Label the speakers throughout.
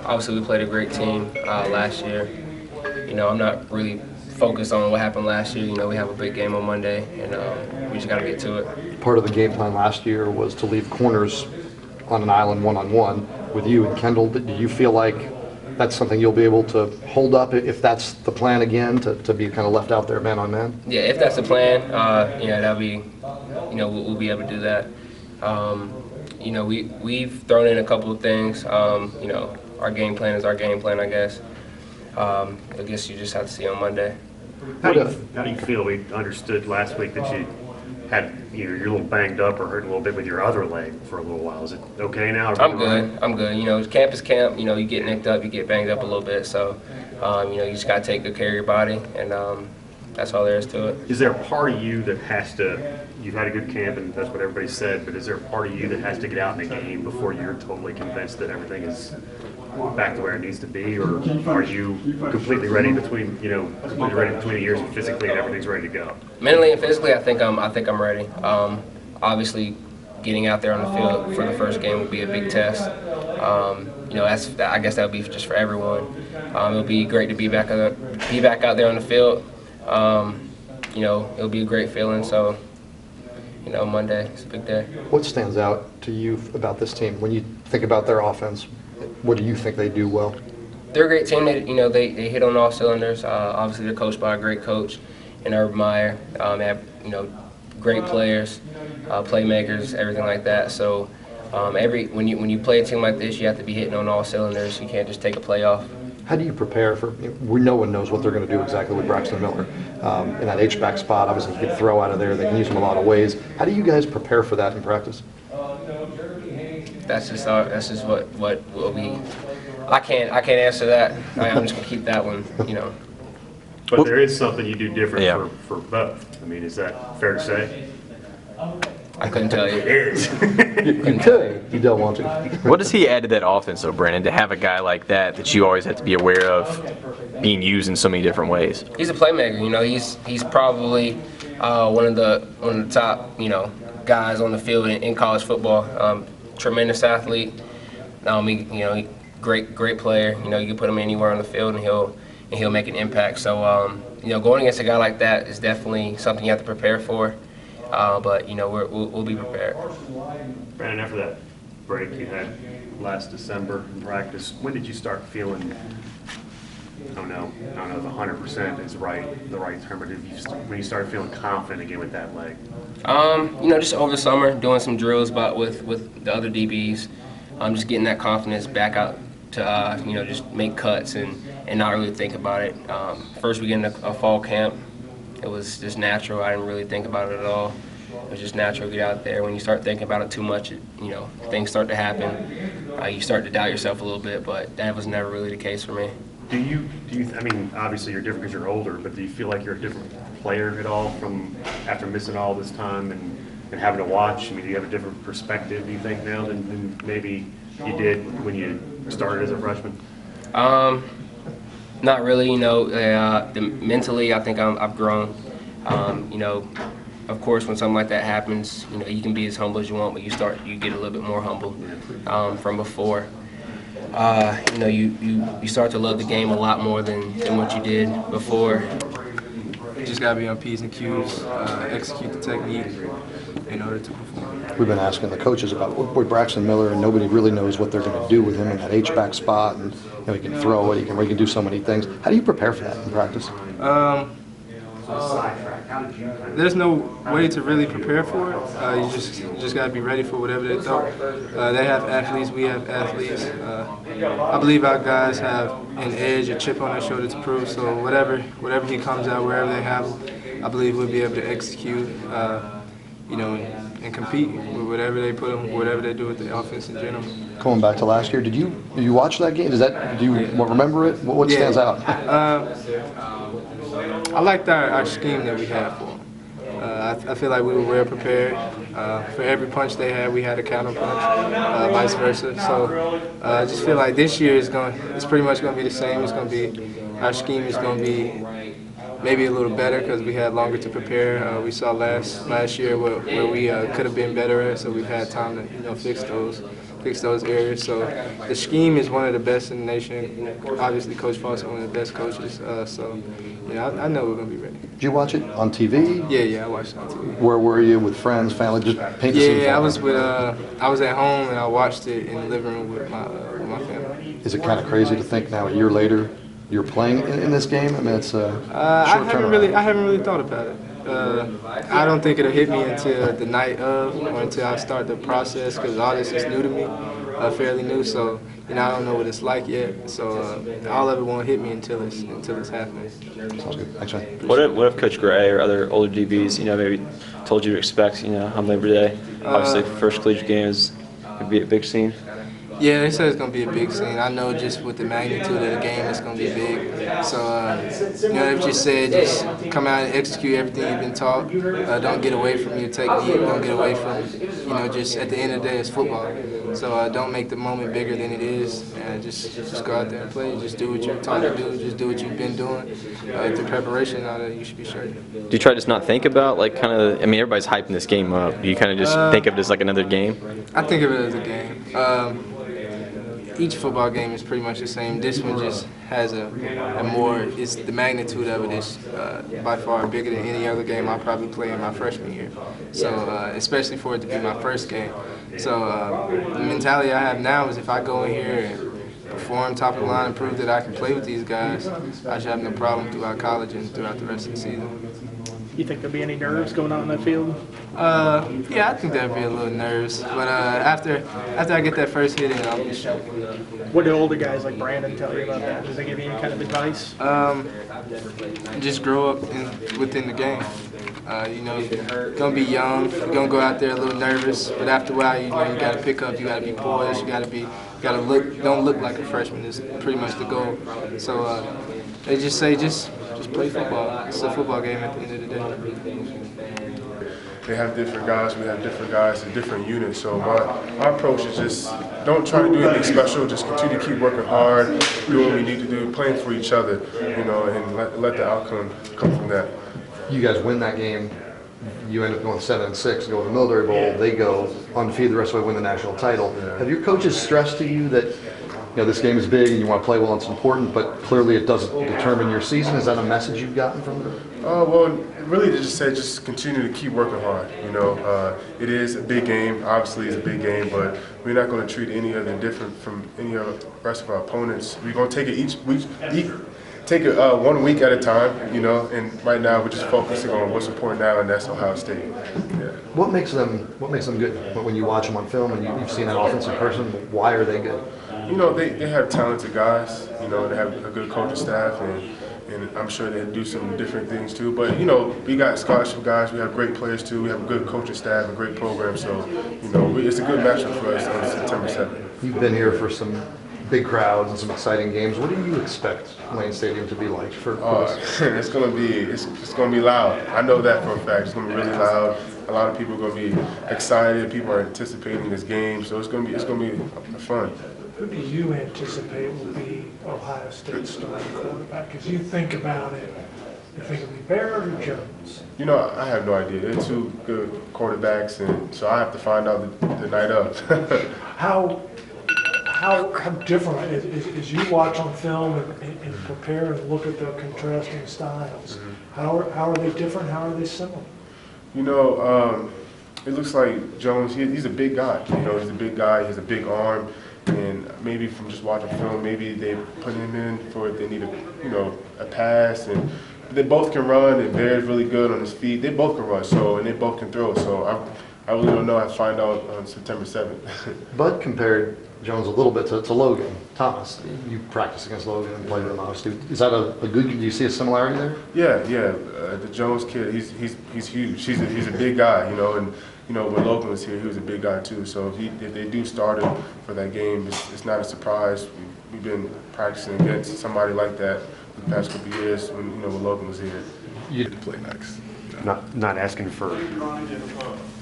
Speaker 1: Obviously we played a great team last year. I'm not really focused on what happened last year. We have a big game on Monday, and we just got to get to it.
Speaker 2: Part of the game plan last year was to leave corners on an island one-on-one with you and Kendall. Do you feel like that's something you'll be able to hold up if that's the plan again, to be kind of left out there man-on-man?
Speaker 1: Yeah, if that's the plan, that'll be, we'll be able to do that. We've thrown in a couple of things. Our game plan is our game plan, I guess. I guess you just have to see on Monday.
Speaker 3: How do you feel? We understood last week that you had you're a little banged up or hurt a little bit with your other leg for a little while. Is it okay now?
Speaker 1: I'm good. I'm good. Camp is camp. You get nicked up, you get banged up a little bit. So, you just got to take good care of your body, and that's all there is to it.
Speaker 3: Is there a part of you that has to? You've had a good camp, and that's what everybody said. But is there a part of you that has to get out in the game before you're totally convinced that everything is back to where it needs to be, or are you completely ready between the years and physically and everything's ready to go?
Speaker 1: Mentally and physically, I think I'm ready. Obviously, getting out there on the field for the first game will be a big test. I guess that would be just for everyone. It'll be great to be back out there on the field. It'll be a great feeling. So, Monday is a big day.
Speaker 2: What stands out to you about this team when you think about their offense? What do you think they do well?
Speaker 1: They're a great team. They hit on all cylinders. Obviously, they're coached by a great coach in Urban Meyer. They have great players, playmakers, everything like that. So when you play a team like this, you have to be hitting on all cylinders. You can't just take a play off.
Speaker 2: How do you prepare for? No one knows what they're going to do exactly with Braxton Miller in that H-back spot. Obviously, he can throw out of there. They can use him a lot of ways. How do you guys prepare for that in practice?
Speaker 1: That's just what we. I can't answer that. I'm just gonna keep that one.
Speaker 3: But there is something you do different for both. I mean, is that fair to say?
Speaker 1: I couldn't tell you.
Speaker 3: It is.
Speaker 2: You could. You don't want to.
Speaker 4: What does he add to that offense, though, Brandon, to have a guy like that you always have to be aware of being used in so many different ways?
Speaker 1: He's a playmaker. He's probably one of the top guys on the field in college football. Tremendous athlete. Great player. You can put him anywhere on the field and he'll make an impact. So going against a guy like that is definitely something you have to prepare for. But we'll be prepared.
Speaker 3: Brandon, after that break you had last December in practice, when did you start feeling? I don't know if 100% is the right term, but when you started feeling confident again with that leg?
Speaker 1: Just over the summer, doing some drills with the other DBs. Just getting that confidence back out to just make cuts and not really think about it. First weekend of a fall camp, it was just natural. I didn't really think about it at all. It was just natural to get out there. When you start thinking about it too much, things start to happen. You start to doubt yourself a little bit, but that was never really the case for me.
Speaker 3: Do you? I mean, obviously you're different because you're older, but do you feel like you're a different player at all from after missing all this time and having to watch? I mean, do you have a different perspective, do you think, now than maybe you did when you started as a freshman?
Speaker 1: Not really. Mentally, I think I've grown. Of course, when something like that happens, you can be as humble as you want, but you get a little bit more humble from before. You start to love the game a lot more than what you did before.
Speaker 5: You just gotta be on P's and Q's, execute the technique in order to perform.
Speaker 2: We've been asking the coaches about Braxton Miller, and nobody really knows what they're going to do with him in that H-back spot. And he can throw it, he can do so many things. How do you prepare for that in practice?
Speaker 5: There's no way to really prepare for it. You just got to be ready for whatever they throw. They have athletes, we have athletes. I believe our guys have an edge, a chip on their shoulder to prove. So whatever he comes out, wherever they have him, I believe we'll be able to execute, and compete with whatever they put them, whatever they do with the offense in general.
Speaker 2: Going back to last year, did you watch that game? Do you remember it? What stands out?
Speaker 5: I liked our scheme that we had for them. I feel like we were well prepared. For every punch they had, we had a counter punch, vice versa. So I just feel like this year it's pretty much going to be the same. Our scheme is going to be maybe a little better because we had longer to prepare. We saw last year where we could have been better at, so we've had time to fix those fix those areas. So the scheme is one of the best in the nation. Obviously, Coach Facyson, one of the best coaches. So yeah, I know we're gonna be ready.
Speaker 2: Did you watch it on TV?
Speaker 5: Yeah, I watched it on TV.
Speaker 2: Where were you, with friends, family? Just paint the scene for me.
Speaker 5: Yeah, I was at home and I watched it in the living room with my family.
Speaker 2: Is it kind of crazy to think now, a year later, you're playing in this game? I mean, it's a short turnaround.
Speaker 5: I haven't really thought about it. I don't think it'll hit me until the night of, or until I start the process, because all this is new to me, fairly new. So I don't know what it's like yet. So all of it won't hit me until it's happening.
Speaker 2: Sounds good. Thanks, man.
Speaker 6: What if Coach Gray or other older DBs, maybe told you to expect, on Labor Day? Obviously, first collegiate game could be a big scene.
Speaker 5: Yeah, they said it's going to be a big scene. I know just with the magnitude of the game, it's going to be big. So, they've just said just come out and execute everything you've been taught. Don't get away from your technique. Don't get away from, just at the end of the day, it's football. So don't make the moment bigger than it is. Just go out there and play. Just do what you're taught to do. Just do what you've been doing. Through preparation, you should be sure.
Speaker 6: Do you try to just not think about, everybody's hyping this game up. Do you kind of just think of it as like another game?
Speaker 5: I think of it as a game. Each football game is pretty much the same. This one just has a more, the magnitude of it is by far bigger than any other game I'll probably play in my freshman year. So, especially for it to be my first game. So, the mentality I have now is if I go in here and perform top of the line and prove that I can play with these guys, I should have no problem throughout college and throughout the rest of the season.
Speaker 7: You think there'll be any nerves going on in that field?
Speaker 5: Yeah, I think there'll be a little nerves, but after I get that first hit in, I'll be sure.
Speaker 7: What do older guys like Brandon tell you about that? Does they give you any kind of advice?
Speaker 5: Just grow up within the game. You're gonna be young, you're gonna go out there a little nervous, but after a while, you gotta pick up, you gotta be poised, you gotta don't look like a freshman is pretty much the goal. So they just say just play football. It's a football game at the end of the day.
Speaker 8: They have different guys, we have different guys in different units. So my approach is just don't try to do anything special, just continue to keep working hard, do what we need to do, playing for each other, and let the outcome come from that.
Speaker 2: You guys win that game, you end up going 7-6, go to the Military Bowl, they go undefeated the rest of the way, win the national title. Yeah. Have your coaches stressed to you that this game is big and you want to play well, it's important, but clearly it doesn't determine your season? Is that a message you've gotten from them?
Speaker 8: Well, really to just say just continue to keep working hard. It is a big game, obviously it's a big game, but we're not going to treat any other different from any of the rest of our opponents. We're going to take it each week. Take it 1 week at a time, and right now we're just focusing on what's important now, and that's Ohio State. Yeah.
Speaker 2: What makes them good? When you watch them on film and you've seen that offense in person, why are they good?
Speaker 8: They have talented guys. They have a good coaching staff, and I'm sure they do some different things too. But we got scholarship guys. We have great players too. We have a good coaching staff, a great program. So it's a good matchup for us on September 7th.
Speaker 2: You've been here for some big crowds and some exciting games. What do you expect Lane Stadium to be like for this?
Speaker 8: It's gonna be loud. I know that for a fact. It's gonna be really loud. A lot of people are gonna be excited. People are anticipating this game, so it's gonna be fun.
Speaker 9: Who do you anticipate will be Ohio State's starting quarterback? As you think about it, you think it'll be Barrett or Jones?
Speaker 8: I have no idea. They're two good quarterbacks, and so I have to find out the night of.
Speaker 9: How different, as you watch on film and prepare and look at the contrasting styles, how are they different, how are they similar?
Speaker 8: It looks like Jones, he's a big guy. He's a big guy, he has a big arm, and maybe from just watching film, maybe they put him in for if they need a pass, and they both can run, and Barrett's really good on his feet. They both can run, and they both can throw, so I really don't know. I find out on September 7th.
Speaker 2: Bud compared Jones a little bit to Logan Thomas. You practice against Logan and played with him, obviously. Is that a good? Do you see a similarity there?
Speaker 8: Yeah. The Jones kid, he's huge. He's a big guy, and when Logan was here, he was a big guy too. So if they do start him for that game, it's not a surprise. We've been practicing against somebody like that for the past couple of years when Logan was here.
Speaker 2: You did play next.
Speaker 3: Not asking for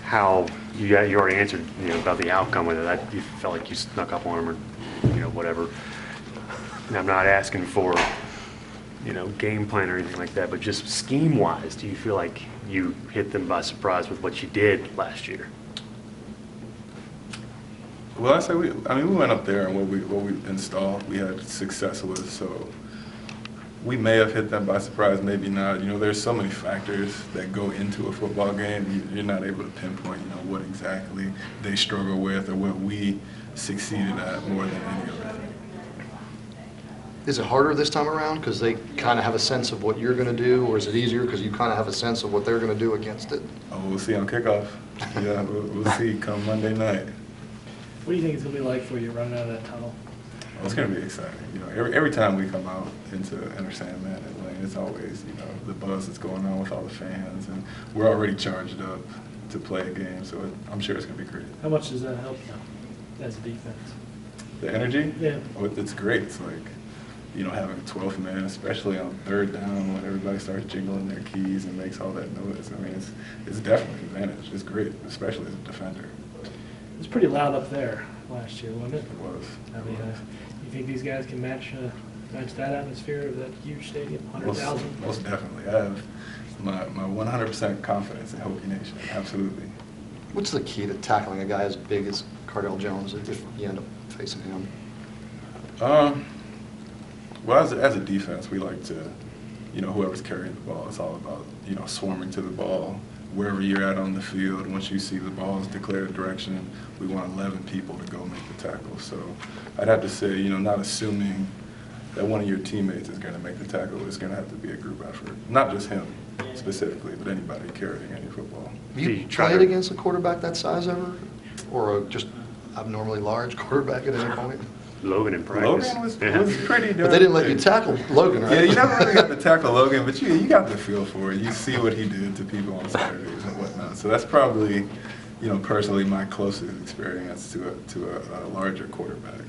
Speaker 3: how you already answered about the outcome of it. You felt like you snuck up on them or whatever. And I'm not asking for game plan or anything like that, but just scheme wise, do you feel like you hit them by surprise with what you did last year?
Speaker 10: Well, I mean, we went up there and what we installed, we had success with. So we may have hit them by surprise, maybe not. You know, there's so many factors that go into a football game. You're not able to pinpoint, you know, what exactly they struggle with or what we succeeded at more than any other thing.
Speaker 2: Is it harder this time around because they kind of have a sense of what you're going to do, or is it easier because you kind of have a sense of what they're going to do against it?
Speaker 10: Oh, we'll see on kickoff. Yeah, we'll see come Monday night.
Speaker 7: What do you think it's going to be like for you running out of that tunnel?
Speaker 10: Oh, it's going to be exciting. You know, every time we come out into Enter Sandman and Lane, it's always, you know, the buzz that's going on with all the fans, and we're already charged up to play a game, so I'm sure it's going to be great.
Speaker 7: How much does that help you as a defense?
Speaker 10: The energy?
Speaker 7: Yeah.
Speaker 10: Oh, it's great. It's like, you know, having a 12th man, especially on third down when everybody starts jingling their keys and makes all that noise. I mean, it's definitely an advantage. It's great, especially as a defender.
Speaker 7: It was pretty loud up there last year, wasn't it?
Speaker 10: It was.
Speaker 7: I mean, you think these guys can match that atmosphere of that huge stadium, 100,000?
Speaker 10: Most definitely. I have my 100% confidence in Hokie Nation. Absolutely.
Speaker 2: What's the key to tackling a guy as big as Cardell Jones if you end up facing him?
Speaker 10: Well, as a defense, we like to, you know, whoever's carrying the ball, it's all about, you know, swarming to the ball. Wherever you're at on the field, once you see the ball's declared direction, we want 11 people to go make the tackle. So I'd have to say, you know, not assuming that one of your teammates is going to make the tackle, it's going to have to be a group effort. Not just him specifically, but anybody carrying any football.
Speaker 2: Have you played against a quarterback that size ever? Or a just abnormally large quarterback at any point?
Speaker 3: Logan in practice.
Speaker 10: Logan was pretty darn
Speaker 2: But they didn't let you
Speaker 10: big.
Speaker 2: tackle Logan, right?
Speaker 10: Yeah, you never really got to tackle Logan, but you got the feel for it. You see what he did to people on Saturdays and whatnot. So that's probably, you know, personally my closest experience to a larger quarterback.